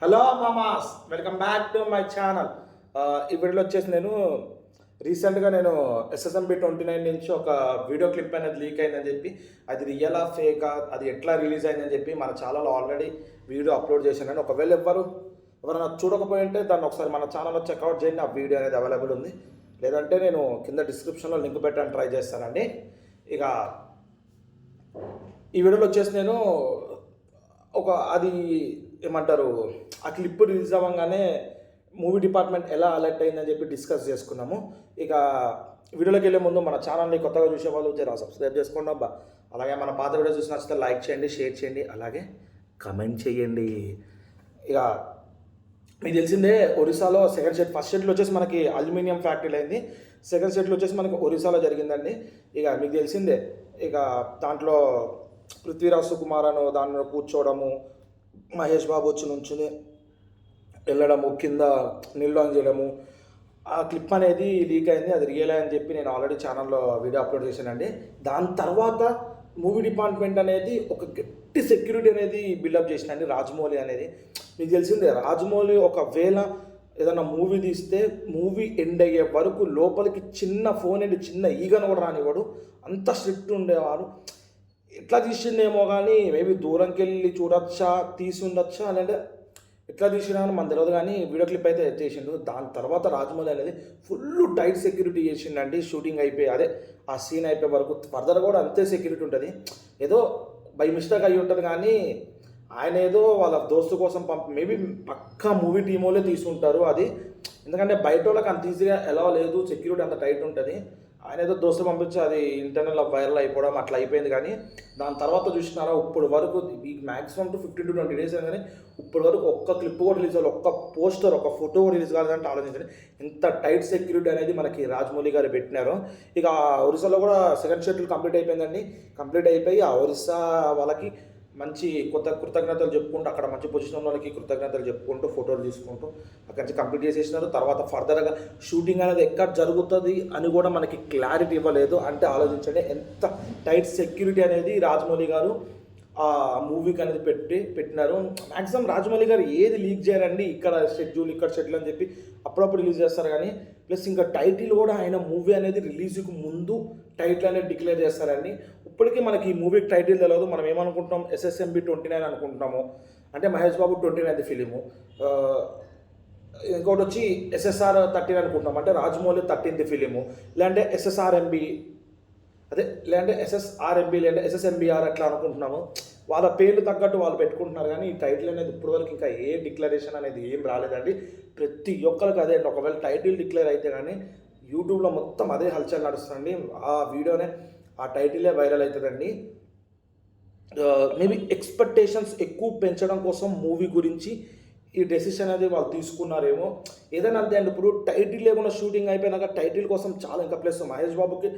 Hello మామాస్, welcome back to my channel. ఈ వీడియోలో వచ్చేసి నేను రీసెంట్గా ఎస్ఎస్ఎంబి 29 నుంచి ఒక వీడియో క్లిప్ అనేది లీక్ అయిందని చెప్పి, అది రియలా ఫేకా, అది ఎట్లా రిలీజ్ అయిందని చెప్పి మన ఛానల్లో ఆల్రెడీ వీడియో అప్లోడ్ చేశాను. ఒకవేళ ఎవరైనా చూడకపోయి ఉంటే దాన్ని ఒకసారి మన ఛానల్లో చెక్అవుట్ చేయండి. ఆ వీడియో అనేది అవైలబుల్ ఉంది. లేదంటే నేను కింద డిస్క్రిప్షన్లో లింక్ పెట్టడానికి ట్రై చేస్తానండి. ఇక ఈ వీడియోలో వచ్చేసి నేను అది ఏమంటారు, ఆ క్లిప్ రిలీజ్ అవ్వగానే మూవీ డిపార్ట్మెంట్ ఎలా అలర్ట్ అయిందని చెప్పి డిస్కస్ చేసుకున్నాము. ఇక వీడియోలోకి వెళ్ళే ముందు మన ఛానల్ని కొత్తగా చూసే వాళ్ళు జర సబ్స్క్రైబ్ చేసుకోండి అబ్బా. అలాగే మన పాత వీడియో చూసి నచ్చితే లైక్ చేయండి, షేర్ చేయండి, అలాగే కమెంట్ చేయండి. ఇక మీకు తెలిసిందే, ఒరిస్సాలో సెకండ్ సెట్, ఫస్ట్ సెట్లో వచ్చేసి మనకి అల్యూమినియం ఫ్యాక్టరీలు అయింది. సెకండ్ సెట్లో వచ్చేసి మనకి ఒరిస్సాలో జరిగిందండి. ఇక మీకు తెలిసిందే, ఇక దాంట్లో పృథ్వీరాజ్ సుకుమార్ అని దాని మీద కూర్చోవడము, మహేష్ బాబు వచ్చి నుంచుని వెళ్ళడము, కింద నీళ్ళు చేయడము, ఆ క్లిప్ అనేది లీక్ అయింది. అది రియల్ అని చెప్పి నేను ఆల్రెడీ ఛానల్లో వీడియో అప్లోడ్ చేశానండి. దాని తర్వాత మూవీ డిపార్ట్మెంట్ అనేది ఒక గట్టి సెక్యూరిటీ అనేది బిల్డప్ చేసినండి. రాజమౌళి అనేది మీకు తెలిసిందే, రాజమౌళి ఒకవేళ ఏదైనా మూవీ తీస్తే మూవీ ఎండ్ అయ్యే వరకు లోపలికి చిన్న ఫోన్ అండి, చిన్న ఈగను కూడా రానివాడు. అంత స్ట్రిక్ట్ ఉండేవాడు. ఎట్లా తీసిండేమో కానీ మేబీ దూరంకి వెళ్ళి చూడొచ్చా, తీసి ఉండొచ్చా, లేదంటే ఎట్లా తీసినా అని మనకు తెలియదు. కానీ వీడియో క్లిప్ అయితే చేసిండు. దాని తర్వాత రాజమౌళి అనేది ఫుల్ టైట్ సెక్యూరిటీ చేసిండండి. షూటింగ్ అయిపోయి ఆ సీన్ అయిపోయే వరకు ఫర్దర్ కూడా అంతే సెక్యూరిటీ ఉంటుంది. ఏదో బై మిస్టేక్ అయ్యి ఉంటుంది, కానీ ఆయన ఏదో వాళ్ళ దోస్తు కోసం మేబీ పక్కా మూవీ టీమ్ వాళ్ళే తీసుకుంటారు అది. ఎందుకంటే బయట వాళ్ళకి అంత ఈజీగా ఎలా లేదు, సెక్యూరిటీ అంత టైట్ ఉంటుంది. ఆయన ఏదో దోస్తులు పంపించి అది ఇంటర్నల్ వైరల్ అయిపోవడం అట్లా అయిపోయింది. కానీ దాని తర్వాత చూసినారా, ఇప్పుడు వరకు ఈ మ్యాక్సిమం 15 to 20 days కానీ ఇప్పటి వరకు ఒక్క క్లిప్ కూడా రిలీజ్ అవ్వాలి, ఒక్క పోస్టర్, ఒక ఫోటో కూడా రిలీజ్ కాలేదంటే ఆలోచించండి ఎంత టైట్ సెక్యూరిటీ అనేది మనకి రాజమౌళి గారు పెట్టినారు. ఇక ఒరిస్సాలో కూడా సెకండ్ షెడ్యూల్ కంప్లీట్ అయిపోయిందండి. కంప్లీట్ అయిపోయి ఆ ఒరిస్సా వాళ్ళకి మంచి కృతజ్ఞతలు చెప్పుకుంటూ, అక్కడ మంచి పొజిషన్ వాళ్ళకి కృతజ్ఞతలు చెప్పుకుంటూ ఫోటోలు తీసుకుంటూ అక్కడి నుంచి కంప్లీట్ చేసేసినారు. తర్వాత ఫర్దర్గా షూటింగ్ అనేది ఎక్కడ జరుగుతుంది అని కూడా మనకి క్లారిటీ ఇవ్వలేదు. అంటే ఆలోచించండి ఎంత టైట్ సెక్యూరిటీ అనేది రాజమౌళి గారు ఆ మూవీకి అనేది పెట్టినారు. మ్యాక్సిమం రాజమౌళి గారు ఏది లీక్ చేయరండి, ఇక్కడ షెడ్యూల్ అని చెప్పి అప్పుడప్పుడు రిలీజ్ చేస్తారు. కానీ ప్లస్ ఇంకా టైటిల్ కూడా ఆయన మూవీ అనేది రిలీజ్కి ముందు టైటిల్ అనేది డిక్లేర్ చేస్తారండి. ఇప్పటికీ మనకి ఈ మూవీ టైటిల్ తెలియదు. మనం ఏమనుకుంటాం, ఎస్ఎస్ఎంబి 29 అనుకుంటున్నాము, అంటే మహేష్ బాబు 29th ఫిలిము. ఇంకోటి వచ్చి SSR 13 అనుకుంటున్నాం, అంటే రాజమౌళి 13th ఫిలిము. లేదంటే SSRMB, లేదంటే SSRMB, లేదంటే SSMBR అట్లా అనుకుంటున్నాము. వాళ్ళ పేర్లు తగ్గట్టు వాళ్ళు పెట్టుకుంటున్నారు. కానీ ఈ టైటిల్ అనేది ఇప్పటివరకు ఇంకా ఏ డిక్లరేషన్ అనేది ఏం రాలేదండి. ప్రతి ఒక్కరికి అదే. ఒకవేళ టైటిల్ డిక్లేర్ అయితే కానీ యూట్యూబ్లో మొత్తం అదే హల్చల్ నడుస్తుంది. ఆ వీడియోనే, ఆ టైటిలే వైరల్ అవుతుందండి. మేబీ ఎక్స్పెక్టేషన్స్ ఎక్కువ పెంచడం కోసం మూవీ గురించి ఈ డెసిషన్ అనేది వాళ్ళు తీసుకున్నారేమో. ఏదైనా అంతే అండి. ఇప్పుడు టైటిల్ లేకుండా షూటింగ్ అయిపోయినాక టైటిల్ కోసం చాలా ఇంకా ప్లస్ మహేష్ బాబుకి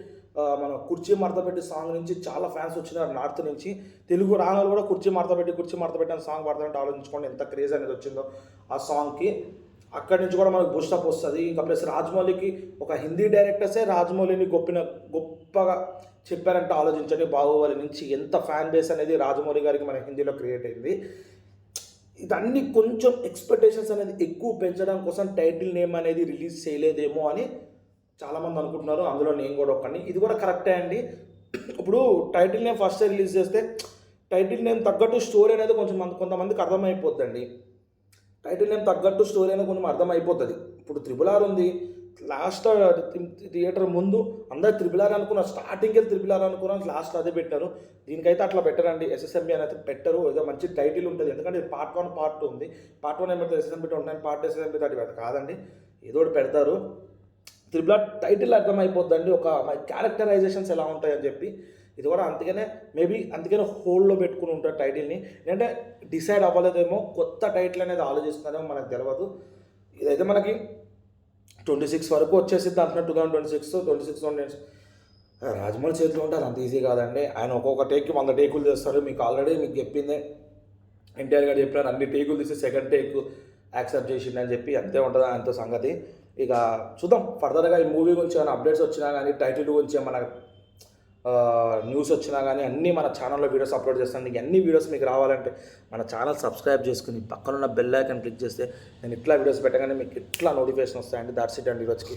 మన కుర్చీ మడతపెట్టి సాంగ్ నుంచి చాలా ఫ్యాన్స్ వచ్చినారు నార్త్ నుంచి. తెలుగు రాణాలు కూడా కుర్చీ మడతపెట్టి అని సాంగ్ పాడతానంటే ఆలోచించుకోండి ఎంత క్రేజ్ అనేది వచ్చిందో ఆ సాంగ్కి. అక్కడి నుంచి కూడా మనకు బూస్టప్ వస్తుంది. ఇంకా ప్లస్ రాజమౌళికి ఒక హిందీ డైరెక్టర్సే రాజమౌళిని గొప్పగా చెప్పారంటే ఆలోచించండి. బాహుబలి నుంచి ఎంత ఫ్యాన్ బేస్ అనేది రాజమౌళి గారికి మన హిందీలో క్రియేట్ అయింది. ఇదన్నీ కొంచెం ఎక్స్పెక్టేషన్స్ అనేది ఎక్కువ పెంచడం కోసం టైటిల్ నేమ్ అనేది రిలీజ్ చేయలేదేమో అని చాలామంది అనుకుంటున్నారు. అందులో నేను కూడా ఒకని. ఇది కూడా కరెక్టే అండి. ఇప్పుడు టైటిల్ నేమ్ ఫస్ట్ రిలీజ్ చేస్తే టైటిల్ నేమ్ తగ్గట్టు స్టోరీ అనేది కొంతమందికి అర్థమైపోద్దండి. టైటిల్ నేమ్ తగ్గట్టు స్టోరీ అనేది కొంచెం అర్థమైపోతుంది. ఇప్పుడు RRR ఉంది, లాస్ట్ థియేటర్ ముందు అందరు RRR అనుకున్నారు, స్టార్టింగ్కి RRR అనుకున్నారు, లాస్ట్ అదే పెట్టారు. దీనికైతే అట్లా పెట్టారండి. SSMB అనేది పెట్టరు. ఏదో మంచి టైటిల్ ఉంటుంది. ఎందుకంటే Part 1 Part 2 ఉంది. Part 1 ఏమంటే SSMB 29, Part SSMB 30 కాదండి, ఏదో ఒకటి పెడతారు. RRR టైటిల్ అర్థమైపోద్దండి, ఒక క్యారెక్టరైజేషన్స్ ఎలా ఉంటాయని చెప్పి. ఇది కూడా అందుకనే హోల్డ్లో పెట్టుకుని ఉంటారు టైటిల్ని. ఏంటంటే డిసైడ్ అవ్వలేదేమో, కొత్త టైటిల్ అనేది ఆలోచిస్తున్నారేమో, మనకు తెలియదు. ఇదైతే మనకి 26 వరకు వచ్చేసింది అంటున్నారు. 2026 రాజమౌళి చేతిలో ఉంటారు, అంత ఈజీ కాదండి. ఆయన ఒక్కొక్క టేక్కి 100 టేకులు చేస్తారు. మీకు ఆల్రెడీ చెప్పిందే, ఎన్టీఆర్ గారు చెప్పినారు, అన్ని టేకులు తీసి సెకండ్ టేక్ యాక్సెప్ట్ చేసిందని చెప్పి. అంతే ఉంటుంది ఆయనతో సంగతి. ఇక చూద్దాం ఫర్దర్గా ఈ మూవీ గురించి ఏమైనా అప్డేట్స్ వచ్చినా కానీ, టైటిల్ గురించి ఏమైనా న్యూస్ వచ్చినా కానీ అన్నీ మన ఛానల్లో వీడియోస్ అప్లోడ్ చేస్తాను. నీకు అన్ని వీడియోస్ మీకు రావాలంటే మన ఛానల్ సబ్స్క్రైబ్ చేసుకుని పక్కనున్న బెల్ ఐకాన్ క్లిక్ చేస్తే నేను ఇట్లా వీడియోస్ పెట్టగానే మీకు ఇట్లా నోటిఫికేషన్ వస్తాయండి. దాట్స్ ఇట్ అండి ఈరోజుకి.